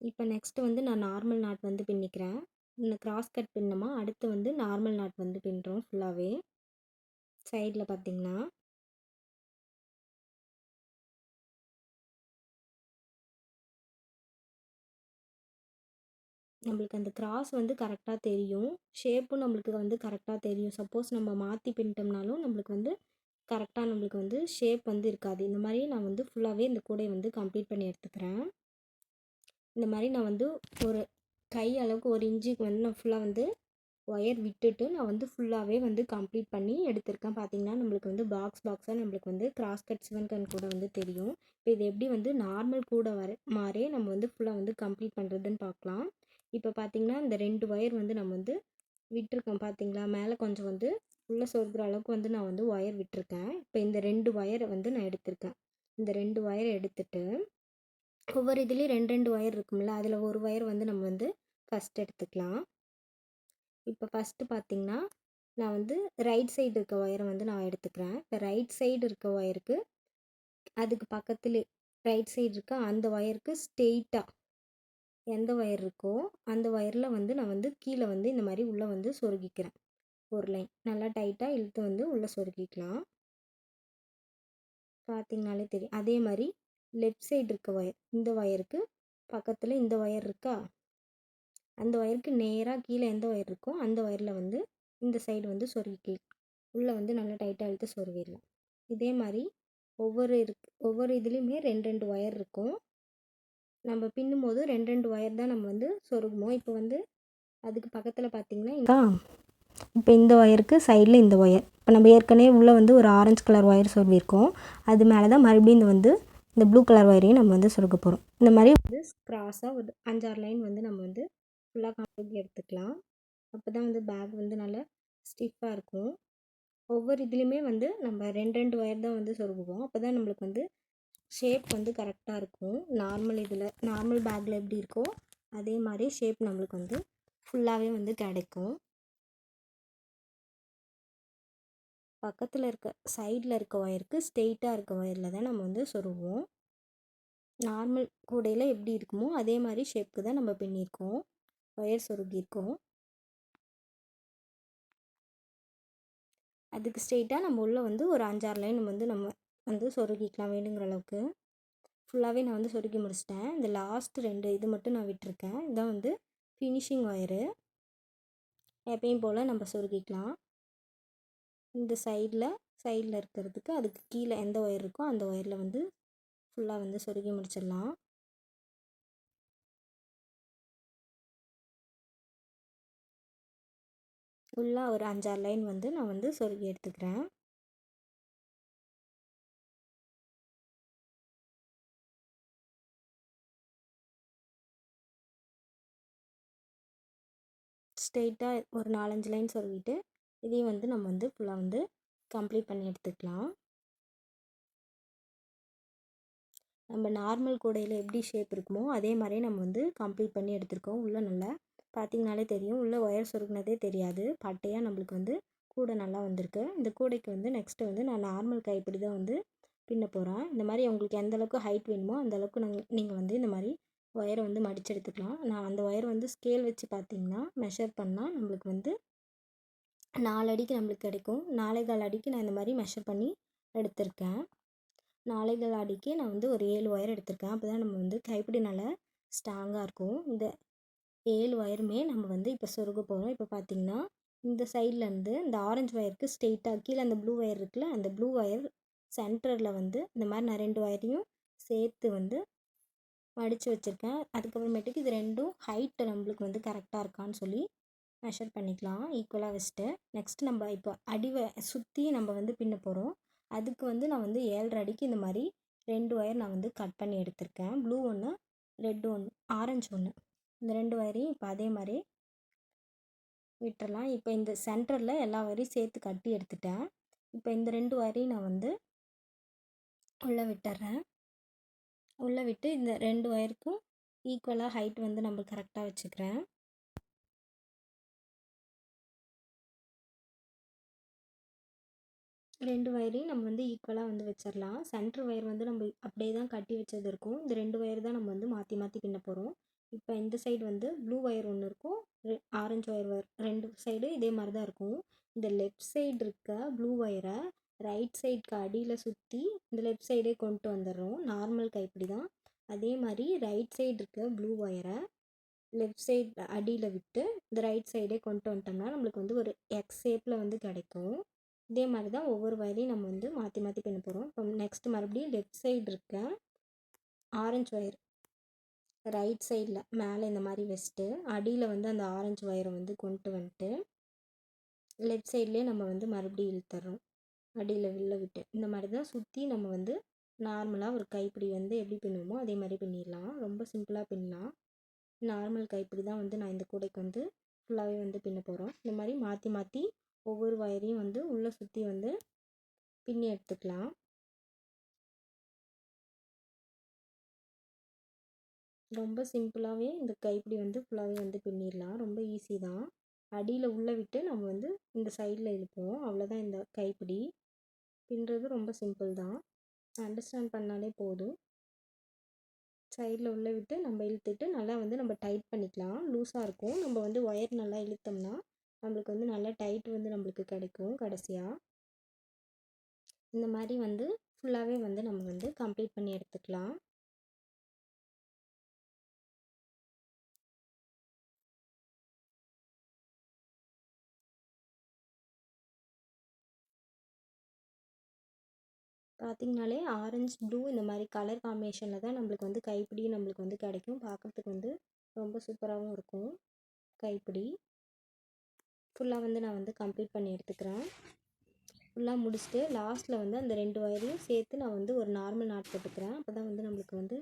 இப்போ நெக்ஸ்ட்டு வந்து நான் நார்மல் நாட் வந்து பின்னிக்கிறேன். இந்த கிராஸ் கட் பின்னோமா அடுத்து வந்து நார்மல் நாட் வந்து பின்னுறோம் ஃபுல்லாகவே. சைடில் பார்த்திங்கன்னா நம்மளுக்கு அந்த கிராஸ் வந்து கரெக்டாக தெரியும். ஷேப்பும் நம்மளுக்கு வந்து கரெக்டாக தெரியும். சப்போஸ் நம்ம மாற்றி பின்னிட்டோம்னாலும் நம்மளுக்கு வந்து கரெக்டாக நம்மளுக்கு வந்து ஷேப் வந்து இருக்காது. இந்த மாதிரி நான் வந்து ஃபுல்லாகவே இந்த கூடையை வந்து கம்ப்ளீட் பண்ணி எடுத்துக்கிறேன். இந்த மாதிரி நான் வந்து ஒரு கை அளவுக்கு 1 இன்ச்சுக்கு வந்து நான் ஃபுல்லாக வந்து ஒயர் விட்டுட்டு நான் வந்து ஃபுல்லாகவே வந்து கம்ப்ளீட் பண்ணி எடுத்திருக்கேன். பார்த்திங்கன்னா நம்மளுக்கு வந்து பாக்ஸாக நம்மளுக்கு வந்து கிராஸ் கட் சிவன்கண் கூட வந்து தெரியும். இப்போ இது எப்படி வந்து நார்மல் கூட மாதிரியே நம்ம வந்து ஃபுல்லாக வந்து கம்ப்ளீட் பண்ணுறதுன்னு பார்க்கலாம். இப்போ பார்த்திங்கன்னா இந்த 2 ஒயர் வந்து நம்ம வந்து விட்டுருக்கோம் பார்த்திங்களா, மேலே கொஞ்சம் வந்து உள்ளே சொருகிற அளவுக்கு வந்து நான் வந்து ஒயர் விட்டுருக்கேன். இப்போ இந்த 2 ஒயரை வந்து நான் எடுத்திருக்கேன். இந்த 2 ஒயரை எடுத்துட்டு ஒவ்வொரு இதுலேயும் 2 ஒயர் இருக்கும்ல, அதில் ஒரு ஒயர் வந்து நம்ம வந்து ஃபஸ்ட் எடுத்துக்கலாம். இப்போ ஃபஸ்ட்டு பார்த்திங்கன்னா நான் வந்து ரைட் சைடு இருக்க ஒயரை வந்து நான் எடுத்துக்கிறேன். இப்போ ரைட் சைடு இருக்க ஒயருக்கு அதுக்கு பக்கத்துலேயே ரைட் சைடு இருக்க அந்த ஒயருக்கு ஸ்ட்ரெயிட்டாக எந்த ஒயர் இருக்கோ அந்த ஒயரில் வந்து நான் வந்து கீழே வந்து இந்த மாதிரி உள்ளே வந்து சொருகிக்கிறேன். ஒரு லைன் நல்லா டைட்டாக இழுத்து வந்து உள்ளே சொருகிக்கலாம். பார்த்திங்கனாலே தெரியும். அதே மாதிரி லெஃப்ட் சைடு இருக்க ஒயர், இந்த ஒயருக்கு பக்கத்தில் இந்த ஒயர் இருக்கா, அந்த ஒயருக்கு நேராக கீழே எந்த ஒயர் இருக்கோ அந்த ஒயரில் வந்து இந்த சைடு வந்து சொருகிக்கலாம். உள்ளே வந்து நல்லா டைட்டாக இழுத்து சொருகிடலாம். இதே மாதிரி ஒவ்வொரு இதுலேயுமே 2 ஒயர் இருக்கும். நம்ம பின்னும்போது 2 ஒயர் தான் நம்ம வந்து சொருகுவோம். இப்போ வந்து அதுக்கு பக்கத்தில் பார்த்திங்கன்னா இப்போ இந்த ஒயருக்கு சைடில் இந்த ஒயர், இப்போ நம்ம ஏற்கனவே உள்ளே வந்து ஒரு ஆரஞ்சு கலர் ஒயர் சொருகியிருக்கோம். அது மேலே தான் மறுபடியும் இந்த ப்ளூ கலர் ஒயரையும் நம்ம வந்து சொருக போகிறோம். இந்த மாதிரி வந்து கிராஸாக ஒரு 5-6 லைன் வந்து நம்ம வந்து ஃபுல்லாக கம்ப்ளீட் எடுத்துக்கலாம். அப்போ தான் வந்து பேக் வந்து நல்லா ஸ்டிஃபாக இருக்கும். ஒவ்வொரு இதுலேயுமே வந்து நம்ம 2 ஒயர் தான் வந்து சொருகுவோம். அப்போ தான் நம்மளுக்கு வந்து ஷேப் வந்து கரெக்டாக இருக்கும். நார்மல் பேக்கில் எப்படி இருக்கோ அதே மாதிரி ஷேப் நம்மளுக்கு வந்து ஃபுல்லாகவே வந்து கிடைக்கும். பக்கத்தில் சைடில் இருக்க ஒயருக்கு ஸ்ட்ரெயிட்டாக இருக்க ஒயரில் தான் நம்ம வந்து சொருகுவோம். நார்மல் கூடையில் எப்படி இருக்குமோ அதே மாதிரி ஷேப்புக்கு தான் நம்ம பின்னியிருக்கோம், ஒயர் சொருகியிருக்கோம். அதுக்கு ஸ்ட்ரெயிட்டாக நம்ம உள்ளே வந்து ஒரு 5-6 லைன் நம்ம வந்து சொருகிக்கலாம் வேணுங்கிற அளவுக்கு. ஃபுல்லாகவே நான் வந்து சொருகி முடிச்சிட்டேன். இந்த லாஸ்ட் 2 இது மட்டும் நான் விட்டுருக்கேன். இதான் வந்து ஃபினிஷிங் ஒயரு. எப்பயும் போல் நம்ம சொருகிக்கலாம். இந்த சைடில் இருக்கிறதுக்கு அதுக்கு கீழே எந்த ஒயர் இருக்கோ அந்த ஒயரில் வந்து ஃபுல்லாக வந்து சொருகி முடிச்சிடலாம். ஃபுல்லாக ஒரு 5-6 லைன் வந்து நான் வந்து சொருகி எடுத்துக்கிறேன். ஸ்ட்ரெயிட்டாக ஒரு 4-5 லைன் சொருகிட்டு இதையும் வந்து நம்ம வந்து ஃபுல்லாக வந்து கம்ப்ளீட் பண்ணி எடுத்துக்கலாம். நம்ம நார்மல் கூடையில் எப்படி ஷேப் இருக்குமோ அதே மாதிரியே நம்ம வந்து கம்ப்ளீட் பண்ணி எடுத்துருக்கோம். உள்ளே நல்லா பார்த்திங்கனாலே தெரியும், உள்ளே ஒயர் சொருகினதே தெரியாது. பட்டையாக நம்மளுக்கு வந்து கூடை நல்லா வந்திருக்கு. இந்த கூடைக்கு வந்து நெக்ஸ்ட்டு வந்து நான் நார்மல் கைப்பிடி தான் வந்து பின்ன போகிறேன். இந்த மாதிரி உங்களுக்கு எந்தளவுக்கு ஹைட் வேணுமோ அந்தளவுக்கு நீங்கள் வந்து இந்த மாதிரி ஒயரை வந்து மடித்து எடுத்துக்கலாம். நான் அந்த ஒயர் வந்து ஸ்கேல் வச்சு பார்த்திங்கன்னா மெஷர் பண்ணால் நம்மளுக்கு வந்து 4 அடிக்கு நம்மளுக்கு கிடைக்கும். 4.25 அடிக்கு நான் இந்த மாதிரி மெஷர் பண்ணி எடுத்திருக்கேன். 4.25 அடிக்கு நான் வந்து ஒரு 7 ஒயர் எடுத்திருக்கேன். அப்போ தான் நம்ம வந்து கைப்பிடி நல்லா ஸ்ட்ராங்காக இருக்கும். இந்த 7 ஒயருமே நம்ம வந்து இப்போ சொருக போகிறோம். இப்போ பார்த்திங்கன்னா இந்த சைட்லேருந்து இந்த ஆரஞ்சு ஒயருக்கு ஸ்ட்ரெயிட்டாக கீழே அந்த ப்ளூ ஒயர் இருக்குல்ல, அந்த ப்ளூ ஒயர் சென்டரில் வந்து இந்த மாதிரி நான் 2 ஒயரையும் சேர்த்து வந்து மடித்து வச்சுருக்கேன். அதுக்கப்புறமேட்டுக்கு இது 2ம் ஹைட்டு நம்மளுக்கு வந்து கரெக்டாக இருக்கான்னு சொல்லி மெஷர் பண்ணிக்கலாம் ஈக்குவலாக வச்சுட்டு. நெக்ஸ்ட் நம்ம இப்போ சுற்றி நம்ம வந்து பின்ன போகிறோம். அதுக்கு வந்து நான் வந்து 7.5 அடிக்கு இந்த மாதிரி 2 ஒயர் நான் வந்து கட் பண்ணி எடுத்திருக்கேன். ப்ளூ ஒன்று, ரெட் ஒன்று, ஆரஞ்சு ஒன்று. இந்த 2 ஒயரையும் இப்போ அதே மாதிரி விட்டுறலாம். இப்போ இந்த சென்டரில் எல்லா ஒயரையும் சேர்த்து கட்டி எடுத்துட்டேன். இப்போ இந்த 2 ஒயரையும் நான் வந்து உள்ளே விட்டுறேன். உள்ளே விட்டு இந்த 2 ஒயருக்கும் ஈக்குவலாக ஹைட் வந்து நம்ம கரெக்டாக வச்சுக்கிறேன். 2 ஒயரையும் நம்ம வந்து ஈக்குவலாக வந்து வச்சிடலாம். சென்டர் ஒயர் வந்து நம்ம அப்படியே தான் கட்டி வச்சது இருக்கும். இந்த 2 ஒயர் தான் நம்ம வந்து மாற்றி மாற்றி பின்ன போகிறோம். இப்போ இந்த சைடு வந்து ப்ளூ ஒயர் ஒன்று இருக்கும், ஆரஞ்சு ஒயர் 2 சைடு இதே மாதிரி தான் இருக்கும். இந்த லெஃப்ட் சைடு இருக்க ப்ளூ ஒயரை ரைட் சைடுக்கு அடியில் சுற்றி இந்த லெஃப்ட் சைடே கொண்டு வந்துடுறோம். நார்மல் கைப்பிடி தான். அதே மாதிரி ரைட் சைடு இருக்க ப்ளூ ஒயரை லெஃப்ட் சைடு அடியில் விட்டு இந்த ரைட் சைடே கொண்டு வந்துட்டோம்னா நம்மளுக்கு வந்து ஒரு எக்ஸ் ஷேப்பில் வந்து கிடைக்கும். இதே மாதிரி தான் ஒவ்வொரு ஒயரையும் நம்ம வந்து மாற்றி மாற்றி பின்ன போகிறோம். இப்போ நெக்ஸ்ட் மறுபடியும் லெஃப்ட் சைடு இருக்க ஆரஞ்சு ஒயர் ரைட் சைடில் மேலே இந்த மாதிரி வச்சுட்டு அடியில் வந்து அந்த ஆரஞ்சு ஒயரை வந்து கொண்டு வந்துட்டு லெஃப்ட் சைட்லேயே நம்ம வந்து மறுபடியும் இழுத்துறோம். அடியில் விட்டு இந்த மாதிரி தான் சுற்றி நம்ம வந்து நார்மலாக ஒரு கைப்பிடி வந்து எப்படி பின்னுவோமோ அதே மாதிரி பின்னிடலாம். ரொம்ப சிம்பிளாக பின்னலாம். நார்மல் கைப்பிடி தான் வந்து நான் இந்த கூடைக்கு வந்து ஃபுல்லாகவே வந்து பின்ன போகிறோம். இந்த மாதிரி மாற்றி மாற்றி ஒவ்வொரு ஒயரையும் வந்து உள்ளே சுற்றி வந்து பின்னி எடுத்துக்கலாம். ரொம்ப சிம்பிளாகவே இந்த கைப்பிடி வந்து ஃபுல்லாகவே வந்து பின்னிடலாம். ரொம்ப ஈஸி தான். அடியில் உள்ளே விட்டு நம்ம வந்து இந்த சைடில் இழுப்போம். அவ்வளோதான். இந்த கைப்பிடி பின்னுறது ரொம்ப சிம்பிள் தான். அண்டர்ஸ்டாண்ட் பண்ணாலே போதும். சைடில் உள்ளே விட்டு நம்ம இழுத்துட்டு நல்லா வந்து நம்ம டைட் பண்ணிக்கலாம். லூஸாக இருக்கும். நம்ம வந்து ஒயர் நல்லா இழுத்தோம்னா நம்மளுக்கு வந்து நல்லா டைட் வந்து நம்மளுக்கு கிடைக்கும். கடைசியாக இந்த மாதிரி வந்து ஃபுல்லாகவே வந்து நம்ம வந்து கம்ப்ளீட் பண்ணி எடுத்துக்கலாம். பார்த்திங்கனாலே ஆரஞ்சு ப்ளூ இந்த மாதிரி கலர் காம்பினேஷனில் தான் நம்மளுக்கு வந்து கைப்பிடி நம்மளுக்கு வந்து கிடைக்கும். பார்க்குறதுக்கு வந்து ரொம்ப சூப்பராகவும் இருக்கும். கைப்பிடி ஃபுல்லாக வந்து நான் வந்து கம்ப்ளீட் பண்ணி எடுத்துக்கிறேன். ஃபுல்லாக முடிச்சுட்டு லாஸ்ட்டில் வந்து அந்த 2 ஒயரையும் சேர்த்து நான் வந்து ஒரு நார்மல் நாட் போட்டுக்கிறேன். அப்போ தான் வந்து நம்மளுக்கு வந்து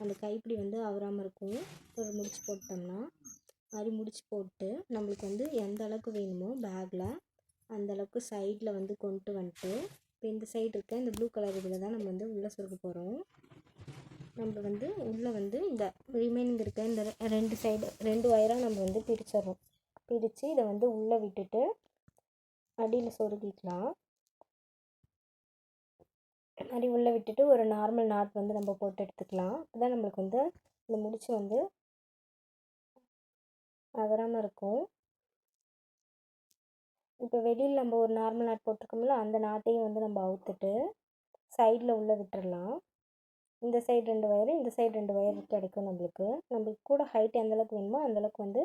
அந்த கைப்பிடி வந்து அவராமல் இருக்கும். ஒரு முடிச்சு போட்டோம்னா மாதிரி முடிச்சு போட்டு நம்மளுக்கு வந்து எந்த அளவுக்கு வேணுமோ பேக்கில் அந்தளவுக்கு சைடில் வந்து கொண்டு வந்துட்டு, இப்போ இந்த சைடு இருக்க இந்த ப்ளூ கலர் இதில் தான் நம்ம வந்து உள்ளே சொருக போகிறோம். நம்ம வந்து உள்ளே வந்து இந்த ரிமைனிங் இருக்க இந்த 2 சைடு 2 ஒயராக நம்ம வந்து பிரிச்சிடறோம். பிரித்து இதை வந்து உள்ளே விட்டுட்டு அடியில் சொருகிக்கலாம். மாதிரி உள்ளே விட்டுட்டு ஒரு நார்மல் நாட் வந்து நம்ம போட்டு எடுத்துக்கலாம். அப்போ தான் நம்மளுக்கு வந்து இந்த முடிச்சு வந்து அகராமல் இருக்கும். இப்போ வெளியில் நம்ம ஒரு நார்மல் நாட் போட்டிருக்கோம்ல, அந்த நாட்டையும் வந்து நம்ம அவுத்துட்டு சைடில் உள்ளே விட்டுடலாம். இந்த சைடு 2 ஒயரு, இந்த சைடு 2 ஒயர் கிடைக்கும் நம்மளுக்கு. நம்மளுக்கு கூட ஹைட் எந்தளவுக்கு வேணுமோ அந்தளவுக்கு வந்து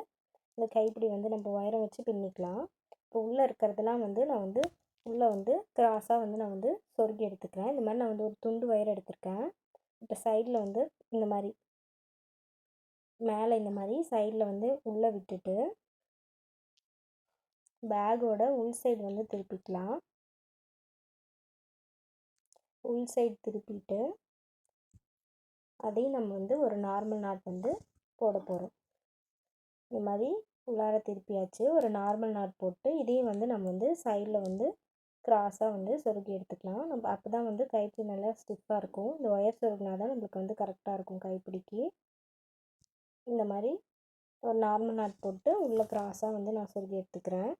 இந்த கைப்பிடி வந்து நம்ம ஒயரை வச்சு பின்னிக்கலாம். இப்போ உள்ளே இருக்கிறதெல்லாம் வந்து நான் வந்து உள்ளே வந்து கிராஸாக வந்து நான் வந்து சொருகி எடுத்துக்கிறேன். இந்த மாதிரி நான் வந்து ஒரு துண்டு ஒயர் எடுத்திருக்கேன். இப்போ சைடில் வந்து இந்த மாதிரி மேலே இந்த மாதிரி சைடில் வந்து உள்ளே விட்டுட்டு பேக்கோட உள் சைடு வந்து திருப்பிக்கலாம். உள் சைடு திருப்பிட்டு அதையும் நம்ம வந்து ஒரு நார்மல் நாட் வந்து போட போகிறோம். இந்த மாதிரி உள்ளார திருப்பியாச்சு. ஒரு நார்மல் நாட் போட்டு இதையும் வந்து நம்ம வந்து சைடில் வந்து கிராஸாக வந்து சொருகி எடுத்துக்கலாம். நம்ம அப்போ தான் வந்து கைப்பிடி நல்லா ஸ்டிஃபாக இருக்கும். இந்த ஒயர் சொருகினா தான் நம்மளுக்கு வந்து கரெக்டாக இருக்கும் கைப்பிடிக்கு. இந்த மாதிரி ஒரு நார்மல் நாட் போட்டு உள்ளே கிராஸாக வந்து நான் சொருகி எடுத்துக்கிறேன்.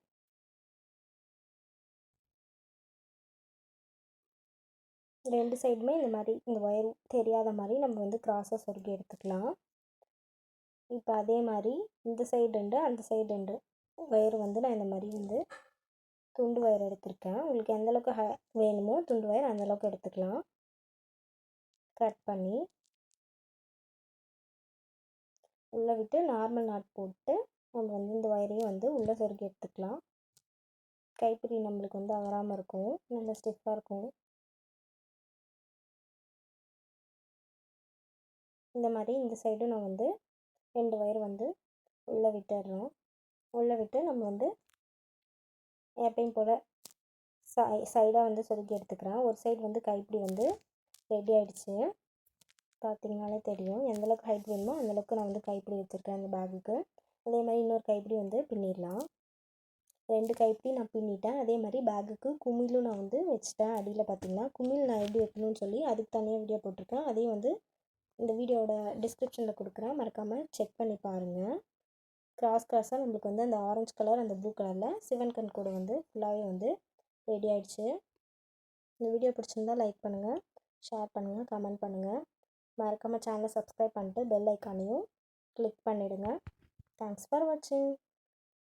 ரெண்டு சைடுமே இந்த மாதிரி இந்த ஒயர் தெரியாத மாதிரி நம்ம வந்து கிராஸாக சொருகி எடுத்துக்கலாம். இப்போ அதே மாதிரி இந்த சைடு 2 அந்த சைடு 2 ஒயர் வந்து நான் இந்த மாதிரி வந்து துண்டு ஒயர் எடுத்திருக்கேன். உங்களுக்கு எந்தளவுக்கு வேணுமோ துண்டு ஒயர் அந்தளவுக்கு எடுத்துக்கலாம். கட் பண்ணி உள்ளே விட்டு நார்மல் நாட் போட்டு நம்ம வந்து இந்த ஒயரையும் வந்து உள்ளே சொருகி எடுத்துக்கலாம். கைப்பிடி நம்மளுக்கு வந்து அகராமல் இருக்கும், நல்லா ஸ்டிஃபாக இருக்கும். இந்த மாதிரி இந்த சைடும் நான் வந்து 2 ஒயர் வந்து உள்ளே விட்டுடுறோம். உள்ளே விட்டு நம்ம வந்து எப்பயும் போல் சைடாக வந்து சொருகி எடுத்துக்கிறேன். ஒரு சைடு வந்து கைப்பிடி வந்து ரெடி ஆகிடுச்சு. பார்த்திங்கனாலே தெரியும் எந்தளவுக்கு ஹைட் வேணுமோ அந்தளவுக்கு நான் வந்து கைப்பிடி வச்சுருக்கேன் அந்த பேக்குக்கு. அதே மாதிரி இன்னொரு கைப்பிடி வந்து பின்னிடலாம். 2 கைப்பிடி நான் பின்னிட்டேன். அதே மாதிரி பேக்குக்கு குமிழும் நான் வந்து வச்சுட்டேன். அடியில் பார்த்திங்கன்னா குமிழ் நான் எப்படி வைக்கணும்னு சொல்லி அதுக்கு தனியாக வீடியோ போட்டிருக்கேன். அதையும் வந்து இந்த வீடியோவோட டிஸ்கிரிப்ஷனில் கொடுக்குறேன், மறக்காமல் செக் பண்ணி பாருங்கள். கிராஸாக நம்மளுக்கு வந்து அந்த ஆரஞ்சு கலர் அந்த ப்ளூ கலரில் சிவன் கண் கூட வந்து ஃபுல்லாகவே வந்து ரெடி ஆகிடுச்சு. இந்த வீடியோ பிடிச்சிருந்தால் லைக் பண்ணுங்கள், ஷேர் பண்ணுங்கள், கமெண்ட் பண்ணுங்கள். மறக்காமல் சேனலை சப்ஸ்கிரைப் பண்ணிட்டு பெல் ஐக்கானையும் கிளிக் பண்ணிவிடுங்க. தேங்க்ஸ் ஃபார் வாட்சிங்.